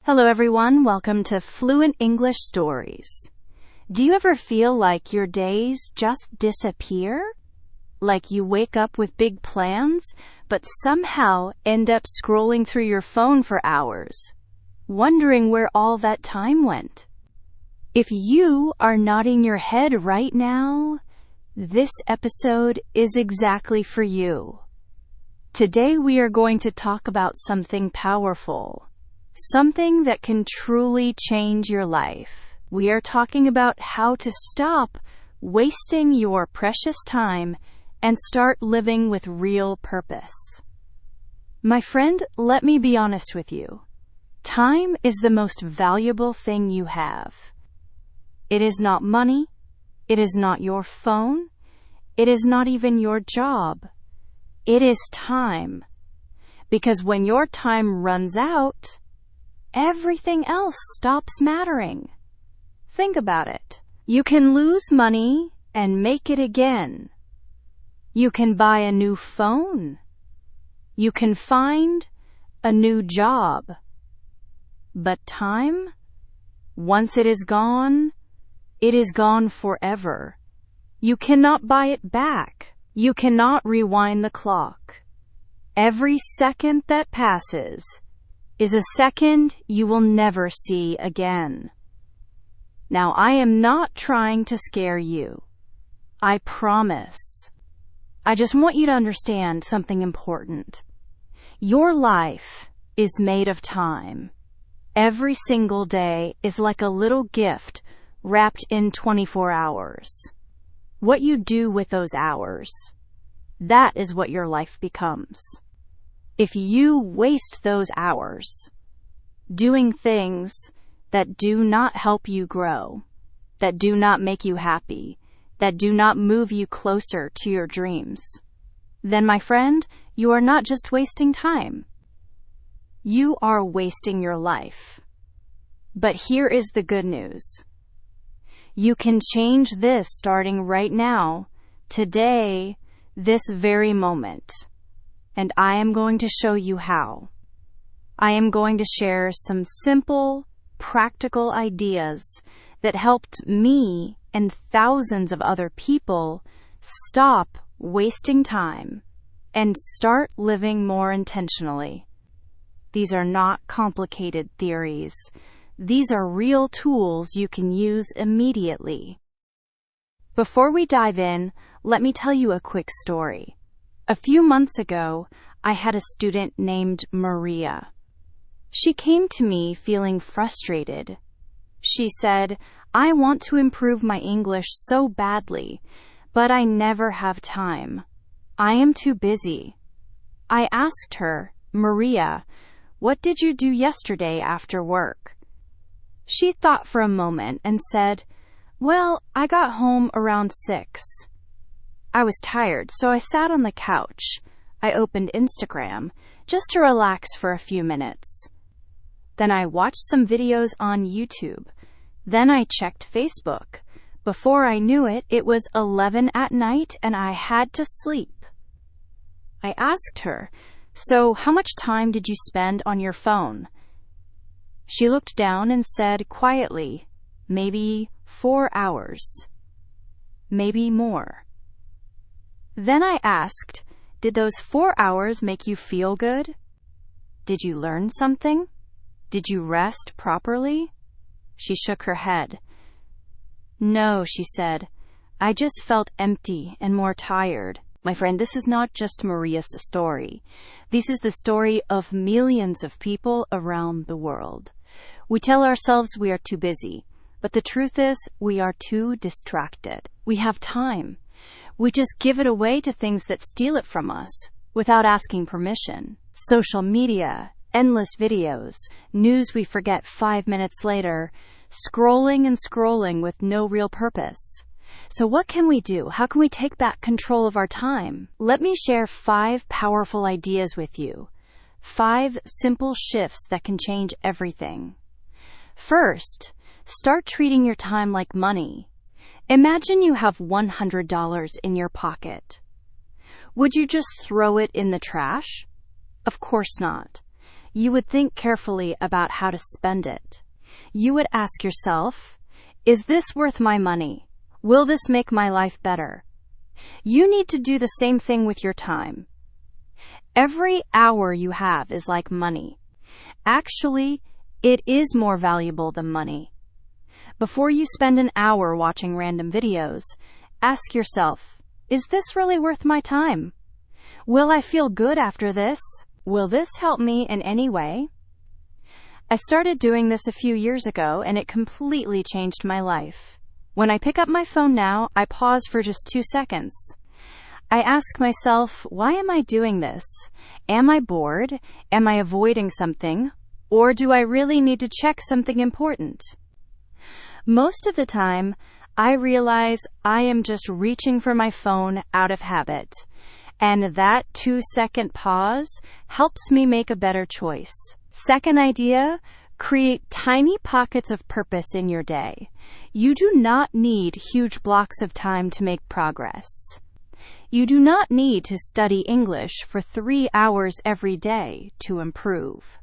Hello everyone, welcome to Fluent English Stories. Do you ever feel like your days just disappear? Like you wake up with big plans, but somehow end up scrolling through your phone for hours, wondering where all that time went? If you are nodding your head right now, this episode is exactly for you. Today we are going to talk about something powerful. Something that can truly change your life. We are talking about how to stop wasting your precious time and start living with real purpose. My friend, let me be honest with you. Time is the most valuable thing you have. It is not money. It is not your phone. It is not even your job. It is time. Because when your time runs out, everything else stops mattering. Think about it. You can lose money and make it again. You can buy a new phone. You can find a new job. But time, once it is gone forever. You cannot buy it back. You cannot rewind the clock. Every second that passes is a second you will never see again. Now, I am not trying to scare you. I promise. I just want you to understand something important. Your life is made of time. Every single day is like a little gift wrapped in 24 hours. What you do with those hours, that is what your life becomes. If you waste those hours doing things that do not help you grow, that do not make you happy, that do not move you closer to your dreams, then, my friend, you are not just wasting time. You are wasting your life. But here is the good news. You can change this starting right now, today, this very moment. And I am going to show you how. I am going to share some simple, practical ideas that helped me and thousands of other people stop wasting time and start living more intentionally. These are not complicated theories. These are real tools you can use immediately. Before we dive in, let me tell you a quick story. A few months ago, I had a student named Maria. She came to me feeling frustrated. She said, "I want to improve my English so badly, but I never have time. I am too busy." I asked her, "Maria, what did you do yesterday after work?" She thought for a moment and said, "Well, I got home around 6. I was tired, so I sat on the couch. I opened Instagram just to relax for a few minutes. Then I watched some videos on YouTube. Then I checked Facebook. Before I knew it, it was 11 at night and I had to sleep." I asked her, "So how much time did you spend on your phone?" She looked down and said quietly, "Maybe 4 hours. Maybe more." Then I asked, "Did those 4 hours make you feel good? Did you learn something? Did you rest properly?" She shook her head. "No," she said. "I just felt empty and more tired." My friend, this is not just Maria's story. This is the story of millions of people around the world. We tell ourselves we are too busy, but the truth is we are too distracted. We have time. We just give it away to things that steal it from us without asking permission. Social media, endless videos, news we forget 5 minutes later, scrolling and scrolling with no real purpose. So what can we do? How can we take back control of our time? Let me share 5 powerful ideas with you. 5 simple shifts that can change everything. First, start treating your time like money. Imagine you have $100 in your pocket. Would you just throw it in the trash? Of course not. you would think carefully about how to spend it. You would ask yourself, is this worth my money? Will this make my life better? You need to do the same thing with your time. Every hour you have is like money. Actually, it is more valuable than money. Before you spend an hour watching random videos, ask yourself, is this really worth my time? Will I feel good after this? Will this help me in any way? I started doing this a few years ago, and it completely changed my life. When I pick up my phone now, I pause for just 2 seconds. I ask myself, why am I doing this? Am I bored? Am I avoiding something? Or do I really need to check something important? Most of the time, I realize I am just reaching for my phone out of habit. And that 2-second pause helps me make a better choice. Second idea, create tiny pockets of purpose in your day. You do not need huge blocks of time to make progress. You do not need to study English for 3 hours every day to improve.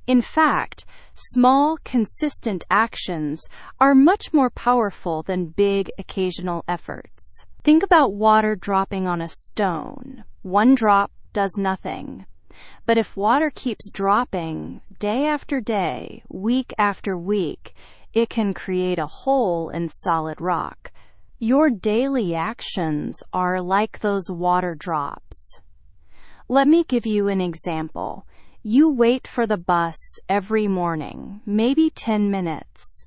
In fact, small, consistent actions are much more powerful than big, occasional efforts. Think about water dropping on a stone. One drop does nothing. But if water keeps dropping day after day, week after week, it can create a hole in solid rock. Your daily actions are like those water drops. Let me give you an example. You wait for the bus every morning, maybe 10 minutes.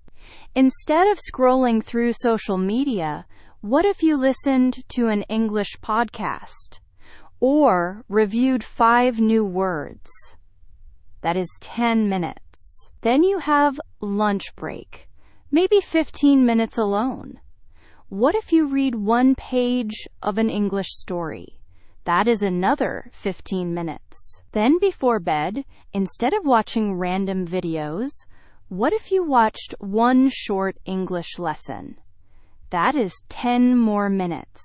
Instead of scrolling through social media, what if you listened to an English podcast or reviewed 5 new words? That is 10 minutes. Then you have lunch break, maybe 15 minutes alone. What if you read 1 page of an English story? That is another 15 minutes. Then before bed, instead of watching random videos, what if you watched 1 short English lesson? That is 10 more minutes.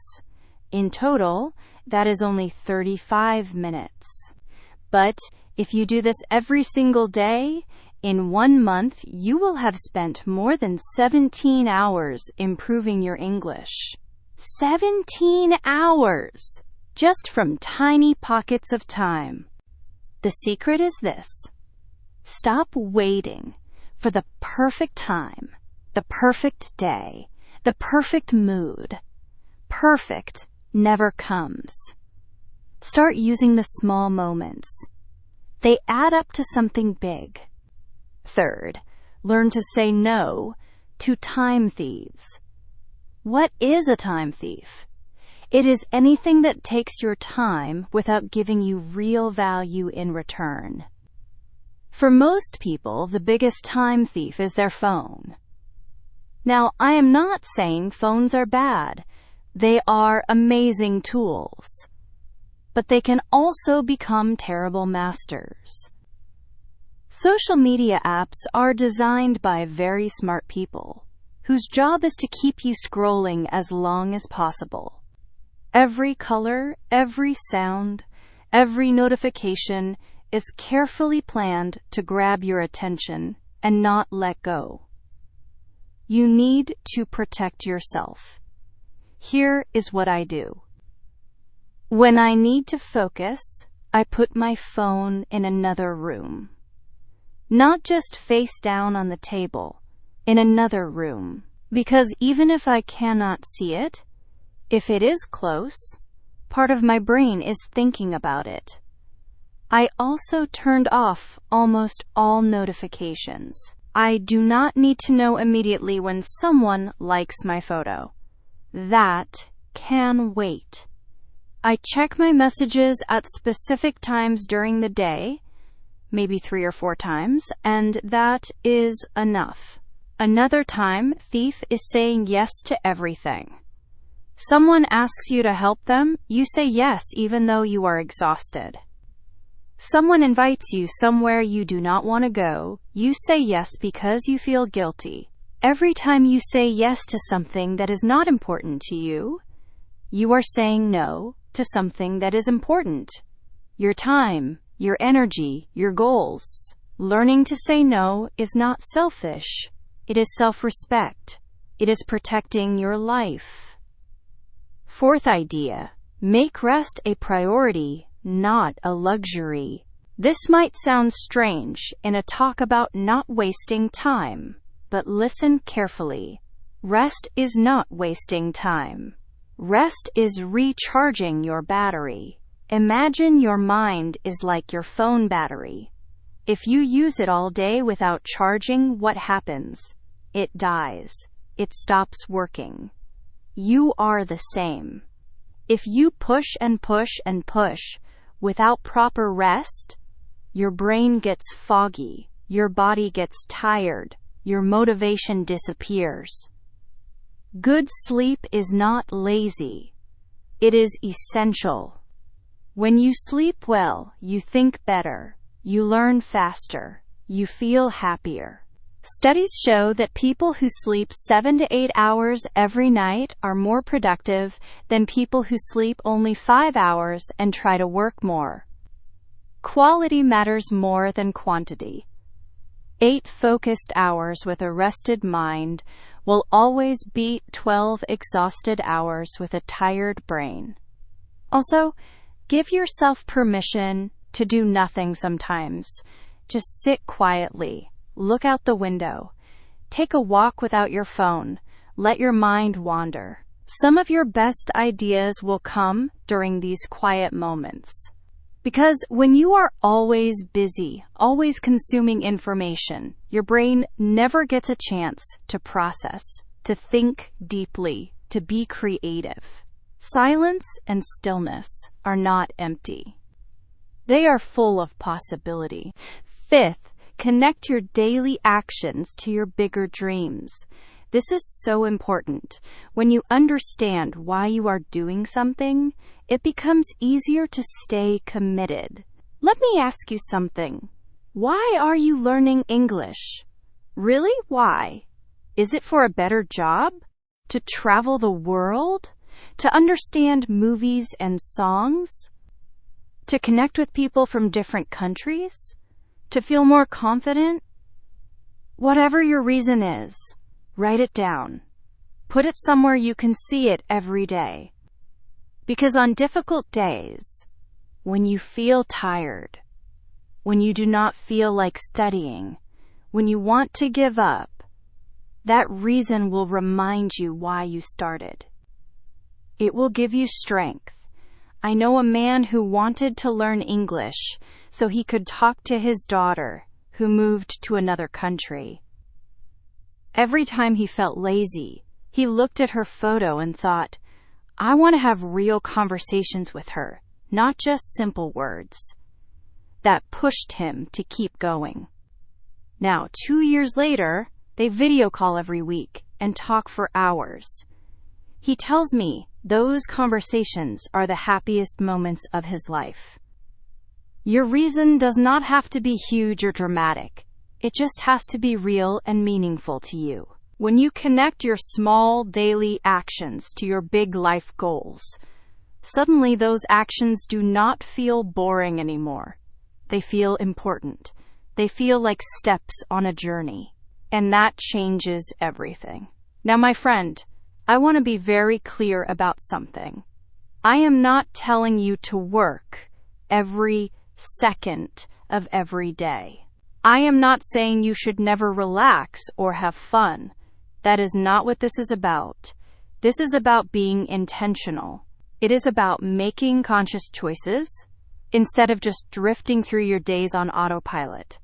In total, that is only 35 minutes. But if you do this every single day, in 1 month, you will have spent more than 17 hours improving your English. 17 hours! Just from tiny pockets of time. The secret is this. Stop waiting for the perfect time, the perfect day, the perfect mood. Perfect never comes. Start using the small moments. They add up to something big. Third, learn to say no to time thieves. What is a time thief? It is anything that takes your time without giving you real value in return. For most people, the biggest time thief is their phone. Now, I am not saying phones are bad. They are amazing tools. But they can also become terrible masters. Social media apps are designed by very smart people, whose job is to keep you scrolling as long as possible. Every color, every sound, every notification is carefully planned to grab your attention and not let go. You need to protect yourself. Here is what I do. When I need to focus, I put my phone in another room. Not just face down on the table, in another room. Because even if I cannot see it, if it is close, part of my brain is thinking about it. I also turned off almost all notifications. I do not need to know immediately when someone likes my photo. That can wait. I check my messages at specific times during the day, maybe 3 or 4 times, and that is enough. Another time thief is saying yes to everything. Someone asks you to help them, you say yes even though you are exhausted. Someone invites you somewhere you do not want to go, you say yes because you feel guilty. Every time you say yes to something that is not important to you, you are saying no to something that is important. Your time, your energy, your goals. Learning to say no is not selfish. It is self-respect. It is protecting your life. Fourth idea, make rest a priority, not a luxury. This might sound strange in a talk about not wasting time, but listen carefully. Rest is not wasting time. Rest is recharging your battery. Imagine your mind is like your phone battery. If you use it all day without charging, what happens? It dies. It stops working. You are the same. If you push and push and push without proper rest, your brain gets foggy, your body gets tired, your motivation disappears. Good sleep is not lazy. It is essential. When you sleep well, you think better, you learn faster, you feel happier. Studies show that people who sleep 7 to 8 hours every night are more productive than people who sleep only 5 hours and try to work more. Quality matters more than quantity. 8 focused hours with a rested mind will always beat 12 exhausted hours with a tired brain. Also, give yourself permission to do nothing sometimes. Just sit quietly. Look out the window. Take a walk without your phone. Let your mind wander. Some of your best ideas will come during these quiet moments. Because when you are always busy, always consuming information, your brain never gets a chance to process, to think deeply, to be creative. Silence and stillness are not empty. They are full of possibility. Fifth, connect your daily actions to your bigger dreams. This is so important. When you understand why you are doing something, it becomes easier to stay committed. Let me ask you something. Why are you learning English? Really? Why? Is it for a better job? To travel the world? To understand movies and songs? To connect with people from different countries? To feel more confident? Whatever your reason is, write it down. Put it somewhere you can see it every day. Because on difficult days, when you feel tired, when you do not feel like studying, when you want to give up, that reason will remind you why you started. It will give you strength. I know a man who wanted to learn English so he could talk to his daughter, who moved to another country. Every time he felt lazy, he looked at her photo and thought, I want to have real conversations with her, not just simple words. That pushed him to keep going. Now, 2 years later, they video call every week and talk for hours. He tells me those conversations are the happiest moments of his life. Your reason does not have to be huge or dramatic. It just has to be real and meaningful to you. When you connect your small daily actions to your big life goals, suddenly those actions do not feel boring anymore. They feel important. They feel like steps on a journey. And that changes everything. Now, my friend, I want to be very clear about something. I am not telling you to work every second of every day. I am not saying you should never relax or have fun. That is not what this is about. This is about being intentional. It is about making conscious choices instead of just drifting through your days on autopilot.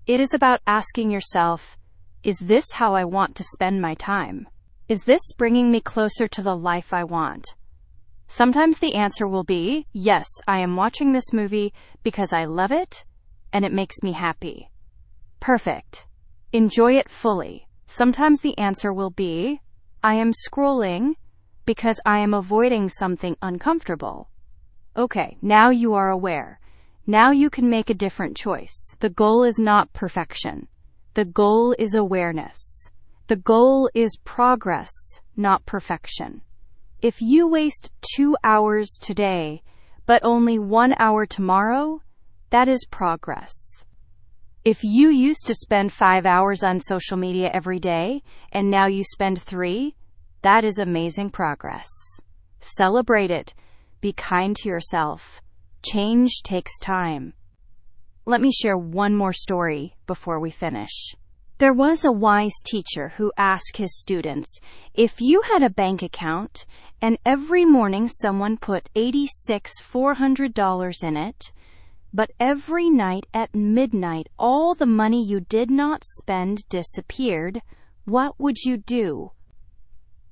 It is about asking yourself, is this how I want to spend my time? Is this bringing me closer to the life I want? Sometimes the answer will be, yes, I am watching this movie because I love it and it makes me happy. Perfect. Enjoy it fully. Sometimes the answer will be, I am scrolling because I am avoiding something uncomfortable. Okay, now you are aware. Now you can make a different choice. The goal is not perfection. The goal is awareness. The goal is progress, not perfection. If you waste 2 hours today, but only 1 hour tomorrow, That is progress. If you used to spend 5 hours on social media every day and now you spend 3, that is amazing progress. Celebrate it. Be kind to yourself. Change takes time. Let me share one more story before we finish. There was a wise teacher who asked his students, if you had a bank account and every morning someone put $400 in it, but every night at midnight all the money you did not spend disappeared, what would you do?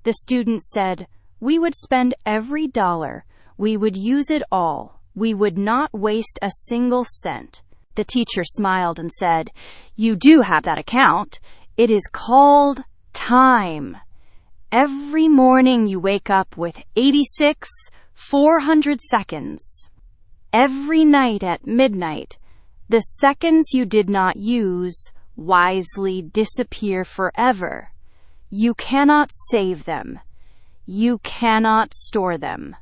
The student said, we would spend every dollar. We would use it all. We would not waste a single cent. The teacher smiled and said, you do have that account. It is called time. Every morning you wake up with 400 seconds. Every night at midnight, the seconds you did not use wisely disappear forever. You cannot save them. You cannot store them.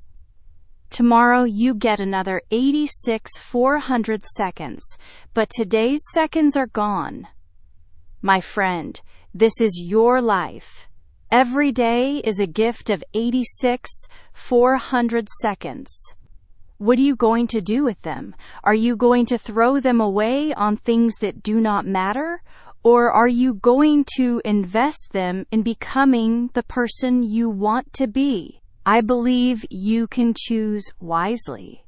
Tomorrow you get another 400 seconds, but today's seconds are gone. My friend, this is your life. Every day is a gift of 400 seconds. What are you going to do with them? Are you going to throw them away on things that do not matter? Or are you going to invest them in becoming the person you want to be? I believe you can choose wisely.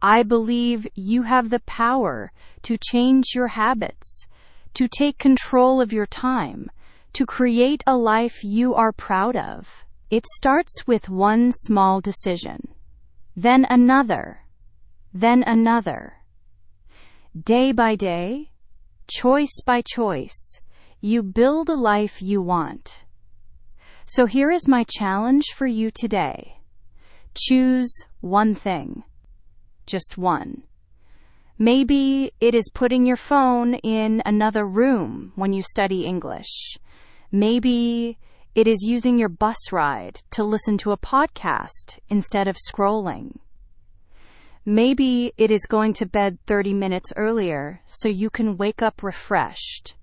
I believe you have the power to change your habits, to take control of your time, to create a life you are proud of. It starts with one small decision, then another, then another. Day by day, choice by choice, you build a life you want. So here is my challenge for you today. Choose one thing. Just one. Maybe it is putting your phone in another room when you study English. Maybe it is using your bus ride to listen to a podcast instead of scrolling. Maybe it is going to bed 30 minutes earlier so you can wake up refreshed.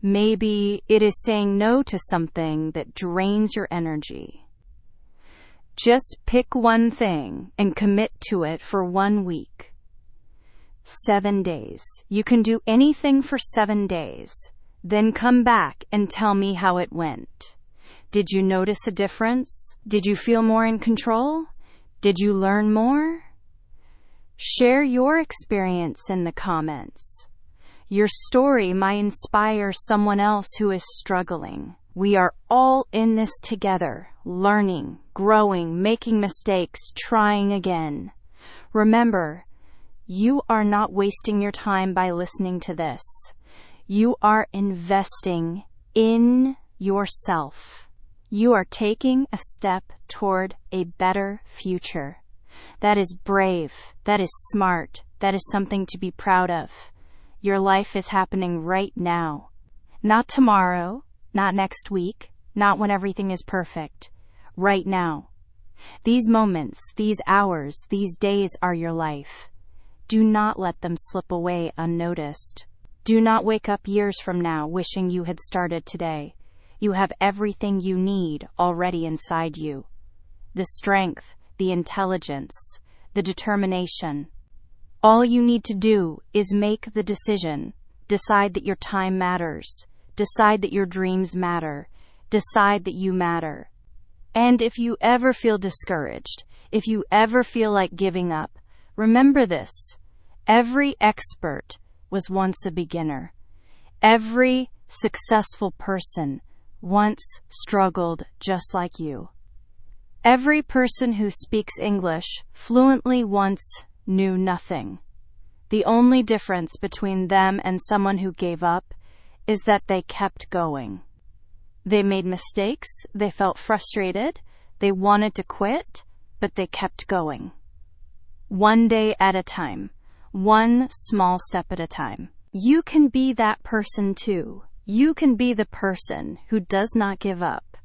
Maybe it is saying no to something that drains your energy. Just pick one thing and commit to it for 1 week. 7 days. You can do anything for 7 days. Then come back and tell me how it went. Did you notice a difference? Did you feel more in control? Did you learn more? Share your experience in the comments. Your story might inspire someone else who is struggling. We are all in this together, learning, growing, making mistakes, trying again. Remember, you are not wasting your time by listening to this. You are investing in yourself. You are taking a step toward a better future. That is brave. That is smart. That is something to be proud of. Your life is happening right now. Not tomorrow, not next week, not when everything is perfect. Right now. These moments, these hours, these days are your life. Do not let them slip away unnoticed. Do not wake up years from now wishing you had started today. You have everything you need already inside you. The strength, the intelligence, the determination. All you need to do is make the decision. Decide that your time matters. Decide that your dreams matter. Decide that you matter. And if you ever feel discouraged, if you ever feel like giving up, remember this. Every expert was once a beginner. Every successful person once struggled just like you. Every person who speaks English fluently once knew nothing. The only difference between them and someone who gave up is that they kept going. They made mistakes, they felt frustrated, they wanted to quit, but they kept going. One day at a time, one small step at a time. You can be that person too. You can be the person who does not give up.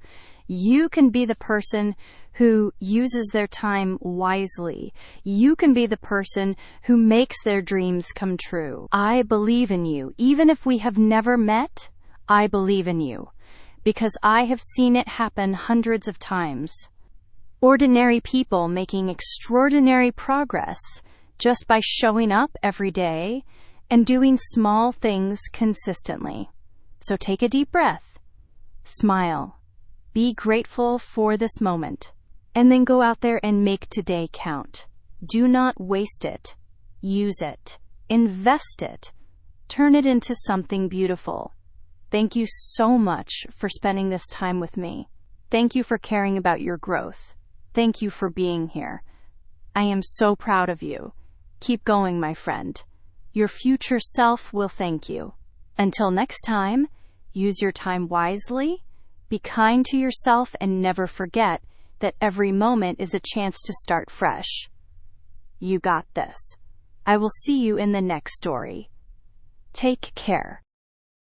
You can be the person who uses their time wisely. You can be the person who makes their dreams come true. I believe in you. Even if we have never met, I believe in you, because I have seen it happen hundreds of times. Ordinary people making extraordinary progress just by showing up every day and doing small things consistently. So take a deep breath, smile, be grateful for this moment, and then go out there and make today count. Do not waste it. Use it. Invest it. Turn it into something beautiful. Thank you so much for spending this time with me. Thank you for caring about your growth. Thank you for being here. I am so proud of you. Keep going, my friend. Your future self will thank you. Until next time, use your time wisely, be kind to yourself, and never forget that every moment is a chance to start fresh. You got this. I will see you in the next story. Take care.